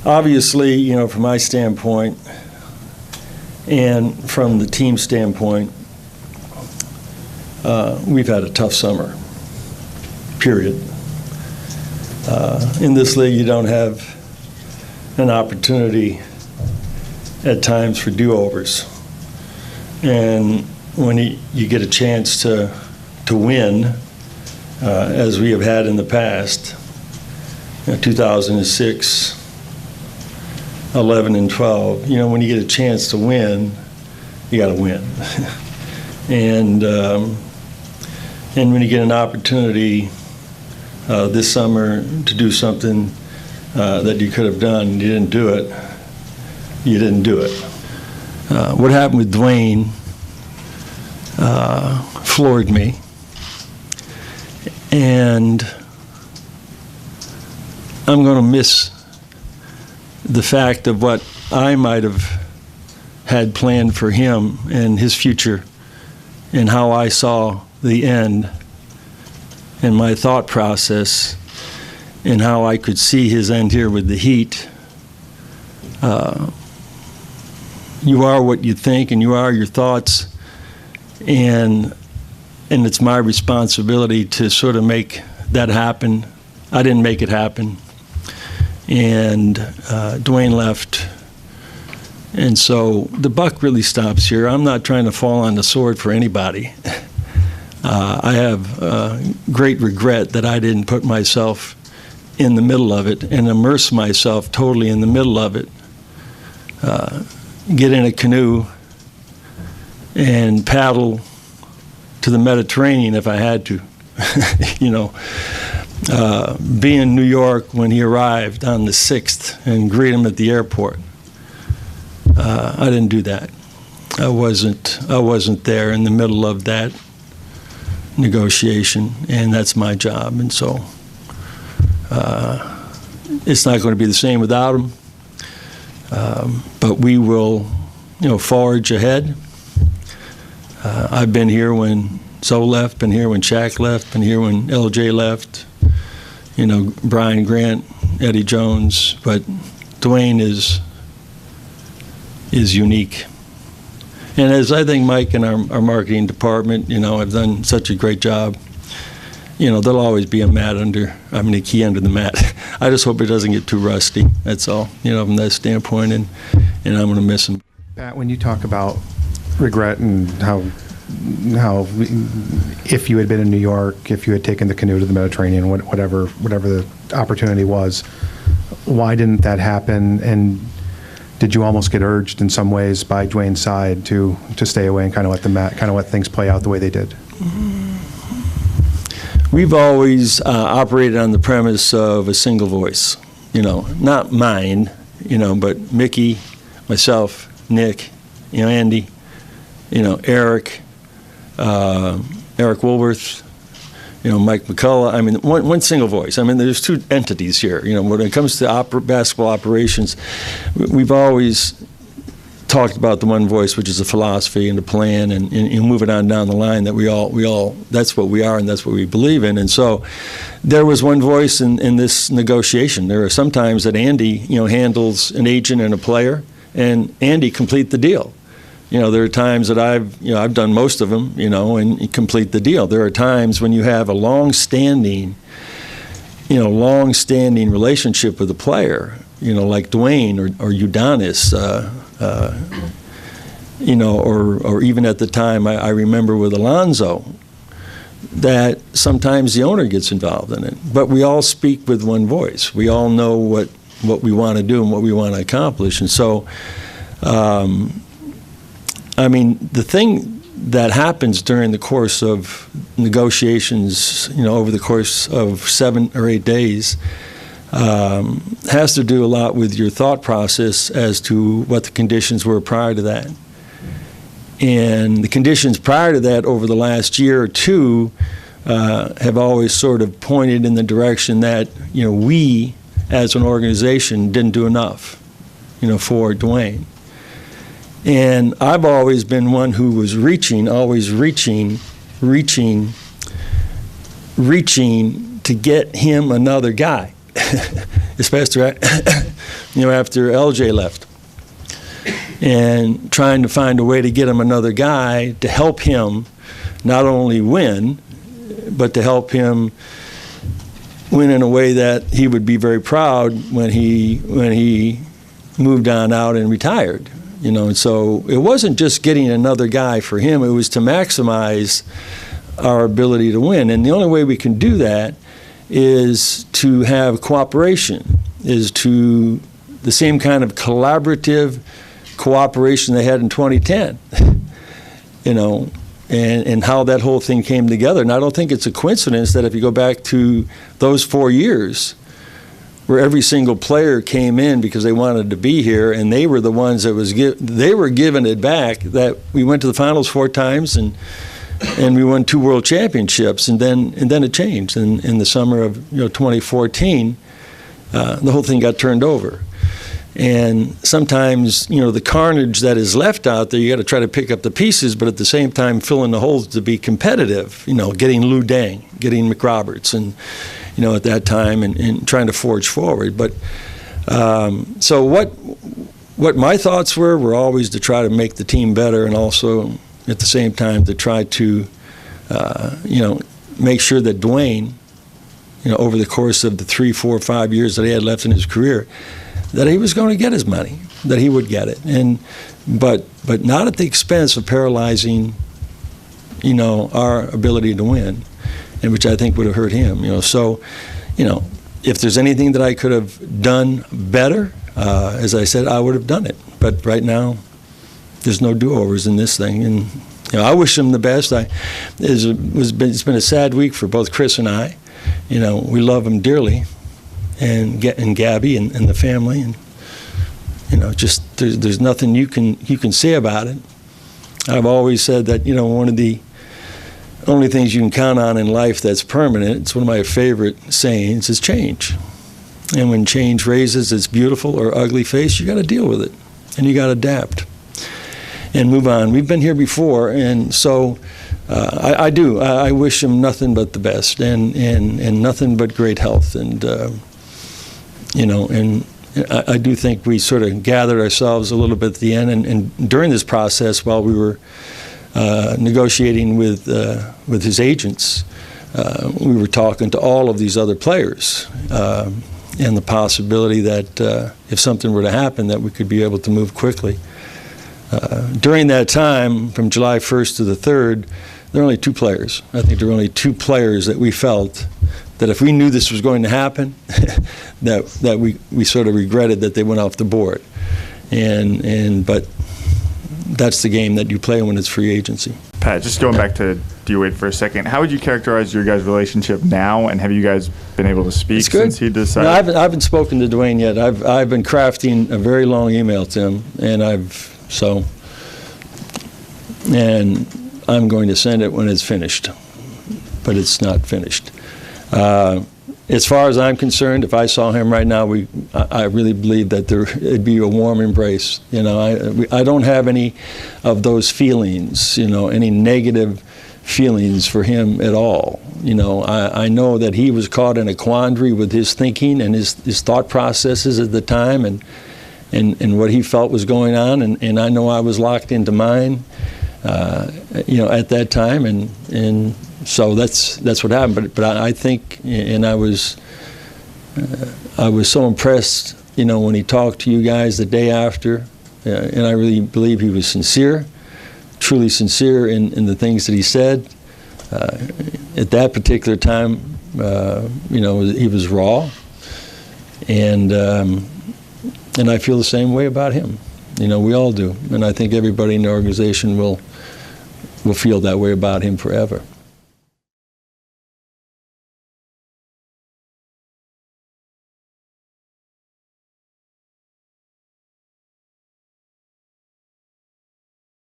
Obviously, you know, from my standpoint and from the team standpoint, we've had a tough summer, period. In this league, you don't have an opportunity at times for do-overs. And when you get a chance to win, as we have had in the past, 2006, 11 and 12, you know, when you get a chance to win, you got to win. And when you get an opportunity this summer to do something that you could have done, and you didn't do it, you didn't do it. What happened with Dwyane floored me. And I'm going to miss the fact of what I might have had planned for him and his future and how I saw the end and my thought process and how I could see his end here with the Heat. You are what you think and you are your thoughts, and it's my responsibility to sort of make that happen. I didn't make it happen. And Dwyane left. And so the buck really stops here. I'm not trying to fall on the sword for anybody. I have great regret that I didn't put myself in the middle of it and immerse myself totally in the middle of it. Get in a canoe and paddle to the Mediterranean if I had to. You know, be in New York when he arrived on the 6th and greet him at the airport. I didn't do that. I wasn't there in the middle of that negotiation, and that's my job. And so it's not going to be the same without him. But we will, you know, forge ahead. I've been here when Zoe left, been here when Shaq left, been here when LJ left, you know, Brian Grant, Eddie Jones, but Dwyane is unique. And as I think Mike and our marketing department, you know, have done such a great job, you know, there'll always be a key under the mat. I just hope it doesn't get too rusty, that's all, you know, from that standpoint, and I'm going to miss him. Pat, when you talk about regret and how if you had been in New York, if you had taken the canoe to the Mediterranean, whatever the opportunity was, why didn't that happen? And did you almost get urged in some ways by Dwyane's side to stay away and kind of let things play out the way they did? We've always operated on the premise of a single voice, you know, not mine, you know, but Mickey, myself, Nick, you know, Andy, you know, Eric Woolworth, you know, Mike McCullough. I mean, one single voice. I mean, there's two entities here. You know, when it comes to basketball operations, we've always talked about the one voice, which is the philosophy and the plan, and moving on down the line, that we all that's what we are and that's what we believe in. And so there was one voice in this negotiation. There are some times that Andy, you know, handles an agent and a player, and Andy complete the deal. You know, there are times that I've done most of them, you know, and complete the deal. There are times when you have a long-standing relationship with a player, you know, like Dwyane or Udonis, you know, or even at the time I remember with Alonzo, that sometimes the owner gets involved in it. But we all speak with one voice. We all know what we want to do and what we want to accomplish. And so, I mean, the thing that happens during the course of negotiations, you know, over the course of 7 or 8 days, has to do a lot with your thought process as to what the conditions were prior to that. And the conditions prior to that over the last year or two have always sort of pointed in the direction that, you know, we as an organization didn't do enough, you know, for Dwyane. And I've always been one who was always reaching to get him another guy, especially after LJ left, and trying to find a way to get him another guy to help him not only win, but to help him win in a way that he would be very proud when he moved on out and retired. And so it wasn't just getting another guy for him, it was to maximize our ability to win. And the only way we can do that is to have cooperation, is to the same kind of collaborative cooperation they had in 2010, and how that whole thing came together. And I don't think it's a coincidence that if you go back to those 4 years where every single player came in because they wanted to be here, and they were the ones that they were giving it back, that we went to the finals 4 times and we won 2 world championships, and then it changed. In the summer of 2014, the whole thing got turned over. And sometimes, the carnage that is left out there, you got to try to pick up the pieces, but at the same time fill in the holes to be competitive. Getting Lou Dang, getting McRoberts, and at that time, and trying to forge forward. But so what my thoughts were always to try to make the team better, and also at the same time to try to make sure that Dwyane, over the course of the 3, 4, 5 years that he had left in his career, that he was going to get his money, that he would get it, but not at the expense of paralyzing, our ability to win, and which I think would have hurt him. So, if there's anything that I could have done better, as I said, I would have done it. But right now, there's no do-overs in this thing, and I wish him the best. It's been a sad week for both Chris and I. We love him dearly. And Gabby and the family, and just there's nothing you can say about it. I've always said that one of the only things you can count on in life that's permanent, it's one of my favorite sayings, is change. And when change raises its beautiful or ugly face, you got to deal with it, and you got to adapt and move on. We've been here before, and so I do. I wish him nothing but the best, and nothing but great health, and. And I do think we sort of gathered ourselves a little bit at the end, and during this process, while we were negotiating with his agents, we were talking to all of these other players, and the possibility that if something were to happen, that we could be able to move quickly. During that time, from July 1st to the 3rd, there were only 2 players. I think there were only 2 players that we felt that if we knew this was going to happen, that we sort of regretted that they went off the board. But that's the game that you play when it's free agency. Pat, just going back to Dwyane Wade for a second, how would you characterize your guys' relationship now, and have you guys been able to speak since he decided? No, I haven't spoken to Dwyane yet. I've been crafting a very long email to him, and I'm going to send it when it's finished, but it's not finished. As far as I'm concerned, if I saw him right now, I really believe that it'd be a warm embrace. I don't have any of those feelings, any negative feelings for him at all. I know that he was caught in a quandary with his thinking and his thought processes at the time, and what he felt was going on, and I know I was locked into mine, at that time, and so that's what happened. But I think, and I was so impressed, when he talked to you guys the day after, and I really believe he was sincere, truly sincere in the things that he said. At that particular time, he was raw, and I feel the same way about him. We all do, and I think everybody in the organization will feel that way about him forever.